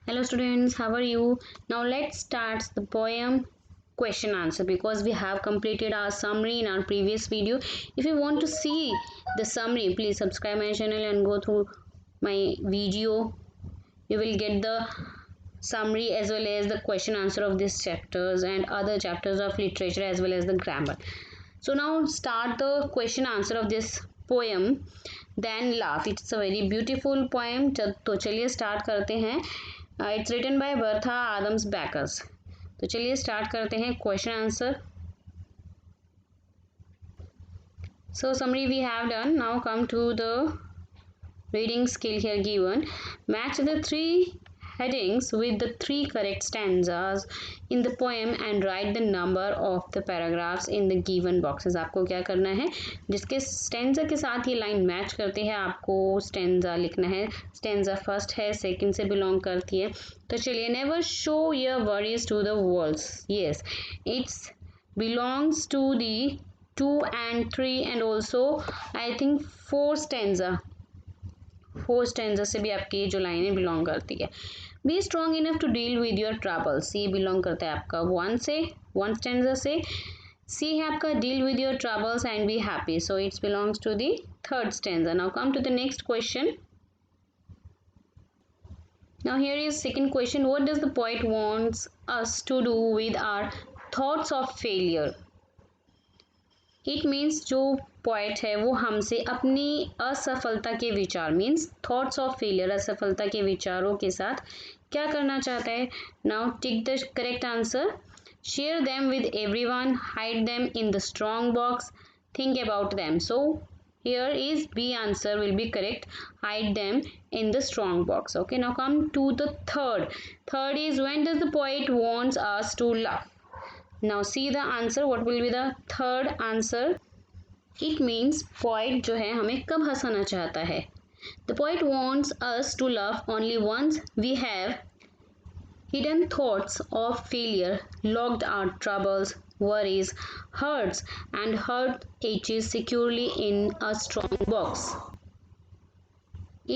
Hello students, how are you? Now let's start the poem question answer because we have completed our summary in our previous video. If you want to see the summary, please subscribe my channel and go through my video. You will get the summary as well as the question answer of these chapters and other chapters of literature as well as the grammar. So now start the question answer of this poem. Then laugh. It's a very beautiful poem. तो चलिए start करते हैं. It's written by Bertha Adams Backus. तो चलिए start करते हैं question answer. So summary we have done. Now come to the reading skill here given. Match the three headings with the three correct stanzas in the poem and write the number of the paragraphs in the given boxes. आपको क्या करना है, जिसके stanza के साथ ये line match करते हैं आपको स्टेंजा लिखना है. स्टेंजा फर्स्ट है, सेकंड से बिलोंग करती है. तो चलिए, never show your worries to the world. Yes, it's belongs to the 2 and 3 and also I think 4 stanza. 4 stanza से भी आपकी जो लाइनें बिलोंग करती है. Be strong enough to deal with your troubles. ये बिलोंग करता है आपका 1 स्टेंजा से. सी है आपका deal with your troubles and be happy. So it's belongs to the 3rd stanza. Now come to the next question. Now here is second question. What does the poet wants us to do with our thoughts of failure? It means जो poet है वो हमसे अपनी असफलता के विचार means thoughts of failure, असफलता के विचारों के साथ क्या करना चाहता है. Now tick the correct answer. Share them with everyone, hide them in the strong box, think about them. So here is B answer will be correct. Hide them in the strong box. Okay, now come to the third is when does the poet wants us to laugh. Now see the answer. What will be the third answer? It means poet जो है हमें कब हंसाना चाहता है. The poet wants us to laugh only once we have hidden thoughts of failure, locked our troubles, worries, hurts and hurt edges securely in a strong box.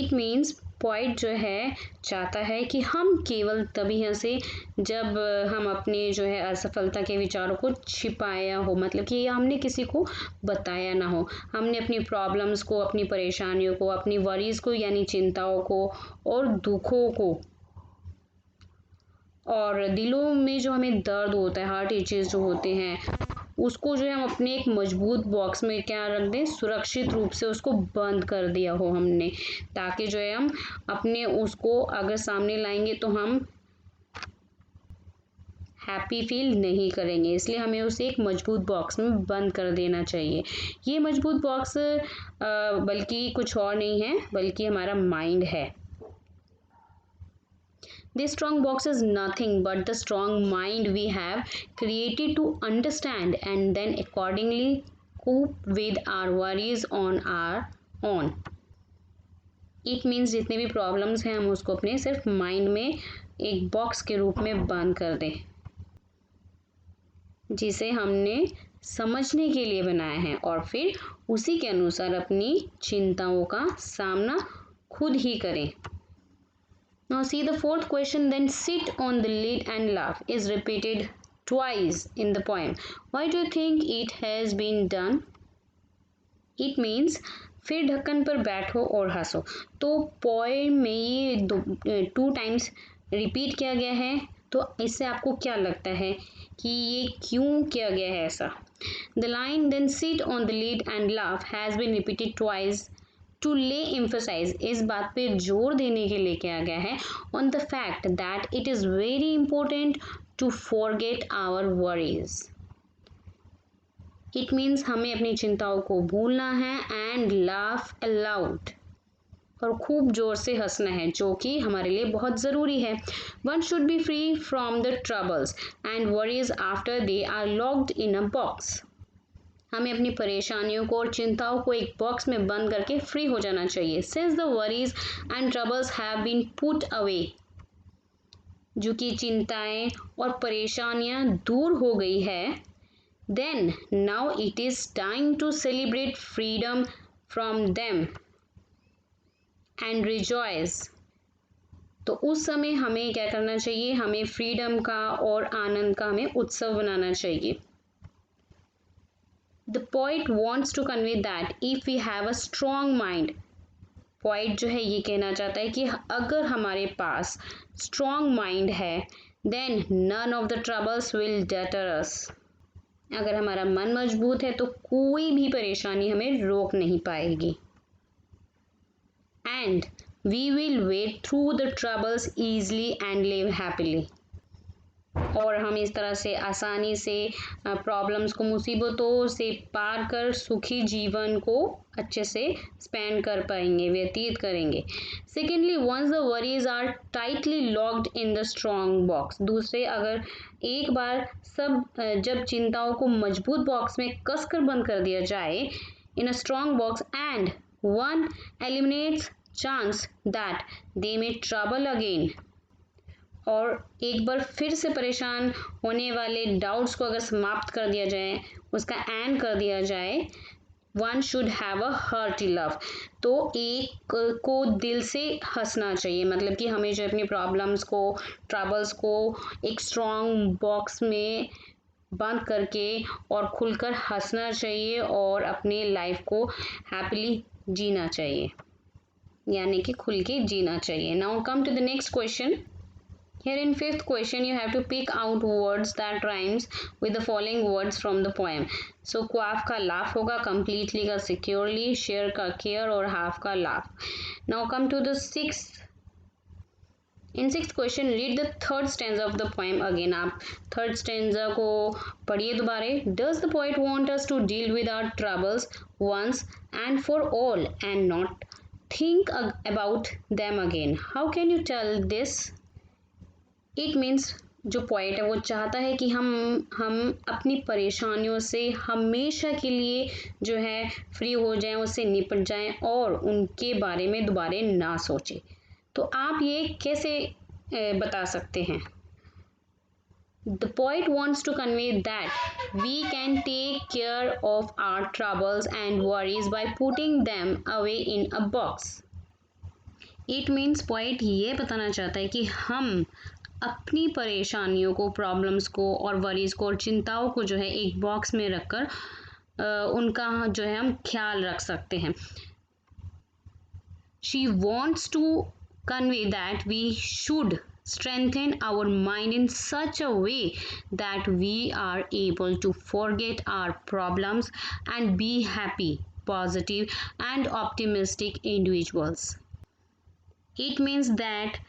It means point जो है चाहता है कि हम केवल तभी हंसे जब हम अपने जो है असफलता के विचारों को छिपाया हो, मतलब कि हमने किसी को बताया ना हो. हमने अपनी प्रॉब्लम्स को, अपनी परेशानियों को, अपनी वरीज को यानी चिंताओं को और दुखों को और दिलों में जो हमें दर्द होता है, हार्ट इचेस जो होते हैं, उसको जो है हम अपने एक मजबूत बॉक्स में क्या रख दें, सुरक्षित रूप से उसको बंद कर दिया हो हमने, ताकि जो है हम अपने उसको अगर सामने लाएंगे तो हम हैप्पी फील नहीं करेंगे. इसलिए हमें उसे एक मजबूत बॉक्स में बंद कर देना चाहिए. ये मजबूत बॉक्स बल्कि कुछ और नहीं है, बल्कि हमारा माइंड है. This strong box is nothing but the strong mind we have created to understand and then accordingly cope with our worries on our own. It means जितने भी प्रॉब्लम्स हैं हम उसको अपने सिर्फ माइंड में एक बॉक्स के रूप में बंद कर दें, जिसे हमने समझने के लिए बनाया है और फिर उसी के अनुसार अपनी चिंताओं का सामना खुद ही करें. Now see the 4th question. Then sit on the lid and laugh is repeated twice in the poem. Why do you think it has been done? It means फिर ढक्कन पर बैठो और हंसो. तो पोएम में ये 2 टाइम्स रिपीट किया गया है. तो इससे आपको क्या लगता है कि ये क्यों किया गया है ऐसा. The line then sit on the lid and laugh has been repeated twice to lay emphasise, इस बात पे जोर देने के लिए किया गया है on the fact that it is very important to forget our worries. It means हमें अपनी चिंताओं को भूलना है एंड लाफ अलाउड, और खूब जोर से हंसना है, जो कि हमारे लिए बहुत ज़रूरी है. One should be free from the troubles and worries after they are locked in a box. हमें अपनी परेशानियों को और चिंताओं को एक बॉक्स में बंद करके फ्री हो जाना चाहिए. Since the worries and troubles have been put away, जो कि चिंताएं और परेशानियां दूर हो गई है, then now it is time to celebrate freedom from them and rejoice. तो उस समय हमें क्या करना चाहिए, हमें फ्रीडम का और आनंद का हमें उत्सव बनाना चाहिए। The poet wants to convey that if we have a strong mind, poet जो है ये कहना चाहता है कि अगर हमारे पास स्ट्रॉन्ग माइंड है, then none of the troubles will deter us, अगर हमारा मन मजबूत है तो कोई भी परेशानी हमें रोक नहीं पाएगी। And we will wade through the troubles easily and live happily, और हम इस तरह से आसानी से प्रॉब्लम्स को, मुसीबतों से पार कर सुखी जीवन को अच्छे से स्पेंड कर पाएंगे, व्यतीत करेंगे। Secondly, once the worries are tightly locked in the strong box, दूसरे अगर एक बार जब चिंताओं को मजबूत बॉक्स में कसकर बंद कर दिया जाए, in a strong box, and one eliminates chance that they may trouble again, और एक बार फिर से परेशान होने वाले डाउट्स को अगर समाप्त कर दिया जाए, उसका एंड कर दिया जाए, one should have a hearty love, तो एक को दिल से हंसना चाहिए, मतलब कि हमें जो अपनी प्रॉब्लम्स को, ट्रबल्स को एक स्ट्रॉन्ग बॉक्स में बंद करके और खुलकर हंसना चाहिए और अपने लाइफ को हैप्पीली जीना चाहिए, यानी कि खुल के जीना चाहिए। Now come to the next question. Here in fifth question, you have to pick out words that rhymes with the following words from the poem. So quaff का laugh होगा, completely का securely, share का care और half का laugh. Now come to the sixth. In sixth question, read the third stanza of the poem again. आप third stanza को पढ़िए दोबारे. Does the poet want us to deal with our troubles once and for all and not think about them again? How can you tell this? It means जो point है वो चाहता है कि हम अपनी परेशानियों से हमेशा के लिए जो है फ्री हो जाएं, उससे निपट जाएं और उनके बारे में दोबारा ना सोचें। तो आप ये कैसे बता सकते हैं? The poet wants to convey that we can take care of our troubles and worries by putting them away in a box. It means poet ये बताना चाहता है कि हम अपनी परेशानियों को, प्रॉब्लम्स को और वरीज को और चिंताओं को जो है एक बॉक्स में रखकर उनका जो है हम ख्याल रख सकते हैं। She wants to convey that we should strengthen our mind in such a way that we are able to forget our problems and be happy, positive and optimistic individuals. It means that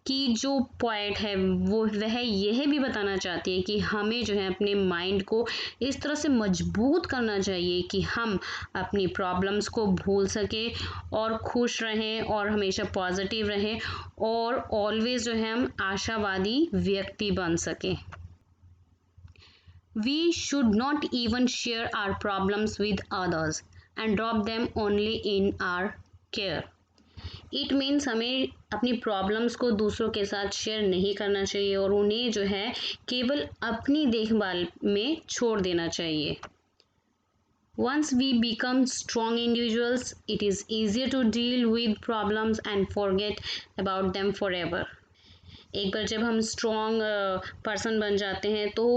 कि जो point है वह यह भी बताना चाहती है कि हमें जो है अपने माइंड को इस तरह से मजबूत करना चाहिए कि हम अपनी प्रॉब्लम्स को भूल सकें और खुश रहें और हमेशा पॉजिटिव रहें और ऑलवेज जो है हम आशावादी व्यक्ति बन सकें। We should not even share our problems with others and drop them only in our care. It means हमें अपनी प्रॉब्लम्स को दूसरों के साथ शेयर नहीं करना चाहिए और उन्हें जो है केवल अपनी देखभाल में छोड़ देना चाहिए। Once we become strong individuals, it is easier to deal with problems and forget about them forever. एक बार जब हम स्ट्रॉन्ग पर्सन बन जाते हैं तो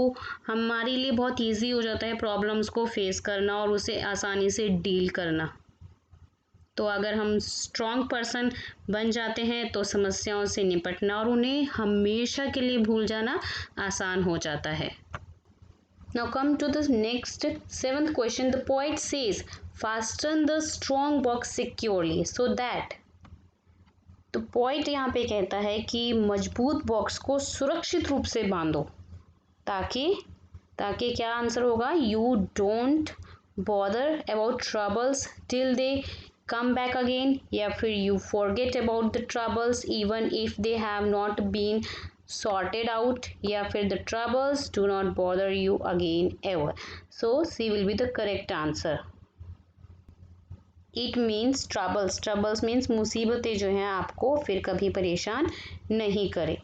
हमारे लिए बहुत ईजी हो जाता है प्रॉब्लम्स को फेस करना और उसे आसानी से डील करना। तो अगर हम स्ट्रॉन्ग पर्सन बन जाते हैं तो समस्याओं से निपटना और उन्हें हमेशा के लिए भूल जाना आसान हो जाता है। Now come to the next seventh question. The poet says fasten the strong box securely so that. तो पोइट यहाँ पे कहता है कि मजबूत बॉक्स को सुरक्षित रूप से बांधो ताकि क्या आंसर होगा? You don't bother about troubles till they come back again, या फिर you forget about the troubles even if they have not been sorted out, या फिर the troubles do not bother you again ever. So C will be the correct answer. It means troubles means मुसीबतें जो हैं आपको फिर कभी परेशान नहीं करे।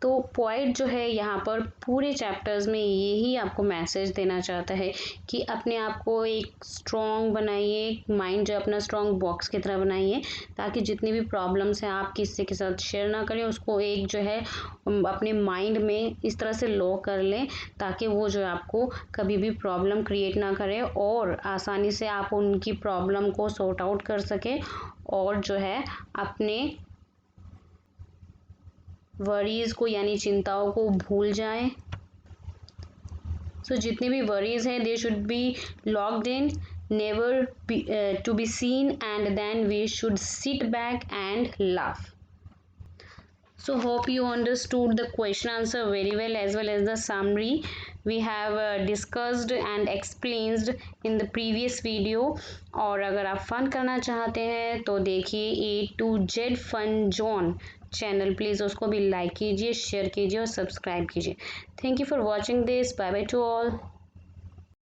तो पोएट जो है यहाँ पर पूरे चैप्टर्स में यही आपको मैसेज देना चाहता है कि अपने आप को एक स्ट्रॉन्ग बनाइए, माइंड जो अपना स्ट्रॉन्ग बॉक्स की तरह बनाइए, ताकि जितनी भी प्रॉब्लम्स हैं आप किसी के साथ शेयर ना करें, उसको एक जो है अपने माइंड में इस तरह से लॉक कर लें ताकि वो जो है आपको कभी भी प्रॉब्लम क्रिएट ना करे और आसानी से आप उनकी प्रॉब्लम को सॉर्ट आउट कर सकें और जो है अपने वरीज को यानी चिंताओं को भूल जाएं। सो जितने भी वरीज हैं they should be locked in, never to be seen, and then we should sit back and laugh. So hope you understood the question answer very well as the summary we have discussed and explained in the previous video. और अगर आप fun करना चाहते हैं तो देखिए A to Z fun zone channel, please उसको भी लाइक कीजिए, शेयर कीजिए और सब्सक्राइब कीजिए। Thank you for watching this. Bye bye to all.